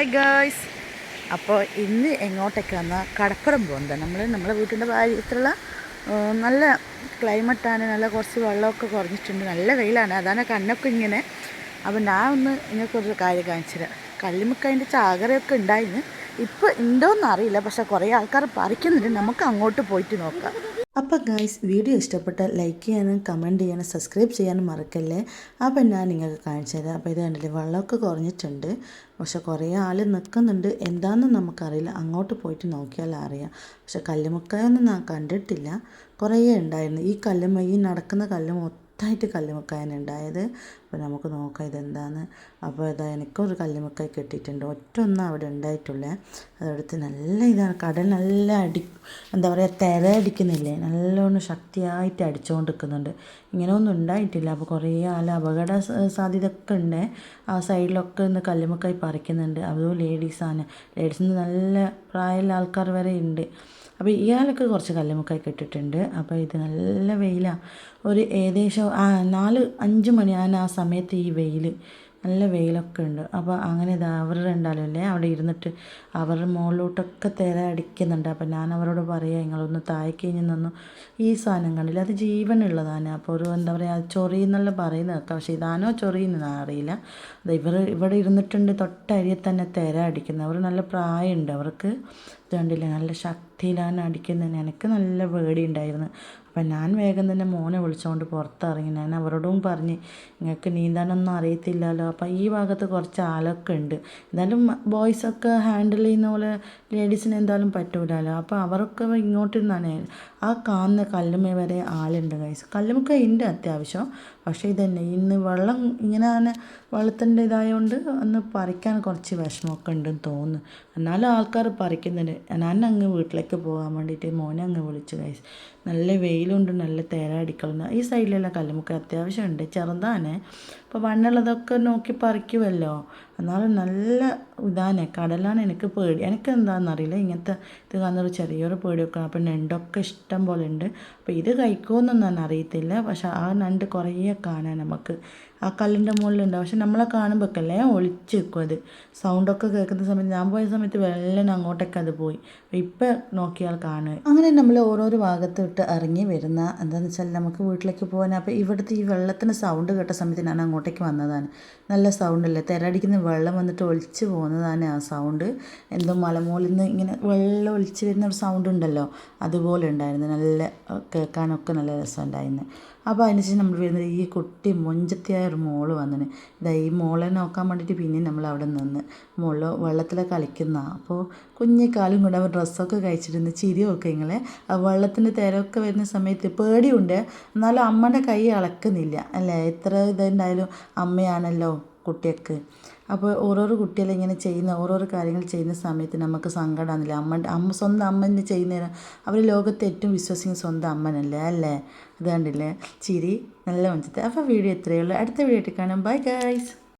Hi guys. അപ്പോൾ ഇന്ന് എങ്ങോട്ടേക്കാണ് കടപ്പുറം പോകുന്നത്. നമ്മളെ വീട്ടിൻ്റെ ഭാര്യത്തിലുള്ള നല്ല ക്ലൈമറ്റാണ്, നല്ല കുറച്ച് വെള്ളമൊക്കെ കുറഞ്ഞിട്ടുണ്ട്, നല്ല വെയിലാണ്, അതാണ് കണ്ണൊക്കെ ഇങ്ങനെ. അപ്പോൾ ഞാൻ ഒന്ന് നിങ്ങൾക്കൊരു കാര്യം കാണിച്ചത്, കല്ലുമുക്കതിൻ്റെ ചാകരയൊക്കെ ഉണ്ടായിരുന്നു, ഇപ്പോൾ ഉണ്ടോയെന്ന് അറിയില്ല, പക്ഷേ കുറേ ആൾക്കാർ പറിക്കുന്നുണ്ട്. നമുക്ക് അങ്ങോട്ട് പോയിട്ട് നോക്കാം. അപ്പോൾ ഗായ്സ്, വീഡിയോ ഇഷ്ടപ്പെട്ടാൽ ലൈക്ക് ചെയ്യാനും കമൻറ്റ് ചെയ്യാനും സബ്സ്ക്രൈബ് ചെയ്യാനും മറക്കല്ലേ. അപ്പോൾ ഞാൻ നിങ്ങൾക്ക് കാണിച്ചു തരാം. അപ്പോൾ ഇത് കണ്ടില്ലേ, വെള്ളമൊക്കെ കുറഞ്ഞിട്ടുണ്ട്, പക്ഷെ കുറേ ആൾ നിൽക്കുന്നുണ്ട്, എന്താണെന്ന് നമുക്കറിയില്ല. അങ്ങോട്ട് പോയിട്ട് നോക്കിയാൽ അറിയാം. പക്ഷെ കല്ലുമുക്കായൊന്നും ഞാൻ കണ്ടിട്ടില്ല, കുറേ ഉണ്ടായിരുന്നു. ഈ നടക്കുന്ന കല്ല് മൊത്തമായിട്ട് കല്ലുമുക്കായാണ് ഉണ്ടായത്. അപ്പോൾ നമുക്ക് നോക്കാം ഇതെന്താന്ന്. അപ്പോൾ ഇതാ എനിക്കൊരു കല്ലുമുക്കായി കിട്ടിയിട്ടുണ്ട്, ഒറ്റൊന്നും അവിടെ ഉണ്ടായിട്ടുള്ളേ. അതെടുത്ത് നല്ല ഇതാണ്, കടൽ നല്ല എന്താ പറയുക, തിര അടിക്കുന്നില്ലേ, നല്ലോണം ശക്തിയായിട്ട് അടിച്ചുകൊണ്ട് നിൽക്കുന്നുണ്ട്. ഇങ്ങനെയൊന്നും ഉണ്ടായിട്ടില്ല. അപ്പോൾ കുറേ അപകട സാധ്യത ഒക്കെ ഉണ്ട്. ആ സൈഡിലൊക്കെ ഇന്ന് കല്ലുമുക്കായി പറിക്കുന്നുണ്ട്. അതും ലേഡീസിന് നല്ല പ്രായമുള്ള ആൾക്കാർ വരെ ഉണ്ട്. അപ്പോൾ ഇയാൾക്ക് കുറച്ച് കല്ലുമുക്കായി കിട്ടിയിട്ടുണ്ട്. അപ്പോൾ ഇത് നല്ല വെയിലാണ്, ഒരു ഏകദേശം 4-5 മണിയാണ് ആ സമയത്ത്. ഈ വെയിൽ നല്ല വെയിലൊക്കെ ഉണ്ട്. അപ്പോൾ അങ്ങനെ ഇത് അവർ രണ്ടാലും അല്ലേ അവിടെ ഇരുന്നിട്ട് അവരുടെ മുകളിലോട്ടൊക്കെ തിര അടിക്കുന്നുണ്ട്. അപ്പോൾ ഞാൻ അവരോട് പറയുക, നിങ്ങളൊന്ന് താഴേക്ക് നിന്നു, ഈ സാധനം കണ്ടില്ല, അത് ജീവനുള്ളതാണ്. അപ്പോൾ ഒരു എന്താ പറയുക, ചൊറിയെന്നുള്ള പറയുന്നത് കേൾക്കാം, പക്ഷേ ഇതാണോ ചൊറിയെന്ന് അറിയില്ല. അത് ഇവിടെ ഇരുന്നിട്ടുണ്ട്, തൊട്ടരിയെ തന്നെ തിര അടിക്കുന്നത്. അവർ നല്ല പ്രായമുണ്ട് അവർക്ക്. ഇത് കണ്ടില്ല, നല്ല ശക്തിയിലാണ് അടിക്കുന്നത്. എനിക്ക് നല്ല പേടിയുണ്ടായിരുന്നു. അപ്പം ഞാൻ വേഗം തന്നെ മോനെ വിളിച്ചുകൊണ്ട് പുറത്തിറങ്ങി. ഞാൻ അവരോടും പറഞ്ഞ്, നിങ്ങൾക്ക് നീന്താനൊന്നും അറിയത്തില്ലല്ലോ, അപ്പോൾ ഈ ഭാഗത്ത് കുറച്ച് ആളൊക്കെ ഉണ്ട്, എന്തായാലും ബോയ്സൊക്കെ ഹാൻഡിൽ ചെയ്യുന്ന പോലെ ലേഡീസിന് എന്തായാലും പറ്റൂലല്ലോ. അപ്പോൾ അവരൊക്കെ ഇങ്ങോട്ട് നിന്നാണ്, ആ കാണുന്ന കല്ലുമേ വരെ ആളുണ്ട് ഗൈസ്. കല്ലുമൊക്കെ ഉണ്ട് അത്യാവശ്യം, പക്ഷേ ഇതന്നെ ഇന്ന് വെള്ളം ഇങ്ങനെ വെള്ളത്തിൻ്റെ ഇതായതുകൊണ്ട് ഒന്ന് പറിക്കാൻ കുറച്ച് വിഷമമൊക്കെ ഉണ്ടെന്ന് തോന്നുന്നു. എന്നാലും ആൾക്കാർ പറിക്കുന്നുണ്ട്. ഞാൻ അങ്ങ് വീട്ടിലേക്ക് പോകാൻ വേണ്ടിയിട്ട് മോനെ അങ്ങ് വിളിച്ചു ഗൈസ്. നല്ല വെയിലുണ്ട്, നല്ല തേര അടിക്കളുണ്ട്. ഈ സൈഡിലുള്ള കല്ലുമുക്ക് അത്യാവശ്യം ഉണ്ട്, ചെറുതാണ്. അപ്പോൾ മണ്ണുള്ളതൊക്കെ നോക്കി പറിക്കുമല്ലോ. എന്നാലും നല്ല ഇതാണ്, കടലാണ്. എനിക്ക് പേടി, എനിക്ക് എന്താണെന്നറിയില്ല, ഇങ്ങനത്തെ ഇത് കാണുന്നൊരു ചെറിയൊരു പേടിയൊക്കെ. അപ്പോൾ ഞണ്ടൊക്കെ ഇഷ്ടം പോലെ ഉണ്ട്. അപ്പോൾ ഇത് കഴിക്കുമെന്നൊന്നും ഞാൻ അറിയത്തില്ല, പക്ഷെ ആ ഞണ്ട് കുറേ കാണാൻ നമുക്ക് ആ കല്ലിൻ്റെ മുകളിലുണ്ട്. പക്ഷെ നമ്മളെ കാണുമ്പോഴൊക്കെയല്ലേ ഒളിച്ച് നിൽക്കും. അത് സൗണ്ടൊക്കെ കേൾക്കുന്ന സമയത്ത്, ഞാൻ പോയ സമയത്ത് വെള്ളം അങ്ങോട്ടൊക്കെ അത് പോയി. ഇപ്പം നോക്കിയാൽ കാണുക. അങ്ങനെ നമ്മൾ ഓരോരോ ഭാഗത്ത് വിട്ട് ഇറങ്ങി വരുന്ന എന്താണെന്ന് വെച്ചാൽ നമുക്ക് വീട്ടിലേക്ക് പോകാൻ. അപ്പോൾ ഇവിടുത്തെ ഈ വെള്ളത്തിന് സൗണ്ട് കേട്ട സമയത്ത് ഞാൻ അങ്ങോട്ടേക്ക് വന്നതാണ്. നല്ല സൗണ്ടല്ലേ, തിരടിക്കുന്ന വെള്ളം വന്നിട്ട് ഒലിച്ച് പോകുന്നതാണ് ആ സൗണ്ട്. എന്തോ മലമുകളിൽ നിന്ന് ഇങ്ങനെ വെള്ളം ഒലിച്ച് വരുന്ന ഒരു സൗണ്ട് ഉണ്ടല്ലോ, അതുപോലെ ഉണ്ടായിരുന്നു. നല്ല കേൾക്കാനൊക്കെ നല്ല രസമുണ്ടായിരുന്നു. അപ്പോൾ അതിനുശേഷം നമ്മൾ വരുന്നത് ഈ കുട്ടി മൊഞ്ചത്തിയായ ഒരു മോള് വന്നിന്. ഈ മോളെ നോക്കാൻ വേണ്ടിയിട്ട് പിന്നെയും നമ്മൾ അവിടെ നിന്ന് മോള് വെള്ളത്തിലെ കളിക്കുന്ന. അപ്പോൾ കുഞ്ഞിക്കാലും കൊണ്ട് അവർ ഡ്രസ്സൊക്കെ കഴിച്ചിരുന്ന് ചിരിയൊക്കെ ഇങ്ങളെ. ആ വെള്ളത്തിൻ്റെ തിരമൊക്കെ വരുന്ന സമയത്ത് പേടിയുണ്ട്, എന്നാലും അമ്മയുടെ കൈ അളക്കുന്നില്ല അല്ലേ. എത്ര ഇതുണ്ടായാലും അമ്മയാണല്ലോ കുട്ടിയൊക്കെ. അപ്പോൾ ഓരോരോ കുട്ടികളെ ഇങ്ങനെ ചെയ്യുന്ന ഓരോരോ കാര്യങ്ങൾ ചെയ്യുന്ന സമയത്ത് നമുക്ക് സങ്കടമാണെന്നില്ല. സ്വന്തം അമ്മ ചെയ്യുന്നതിന് അവർ ലോകത്തെ ഏറ്റവും വിശ്വസിക്കുന്ന സ്വന്തം അമ്മനല്ലേ അല്ലേ. അത് കണ്ടില്ലേ ചിരി, നല്ല മനസ്സിൽ. അപ്പോൾ വീഡിയോ ഇത്രയേ ഉള്ളൂ. അടുത്ത വീഡിയോ ആയിട്ട് കാണാം. Bye guys.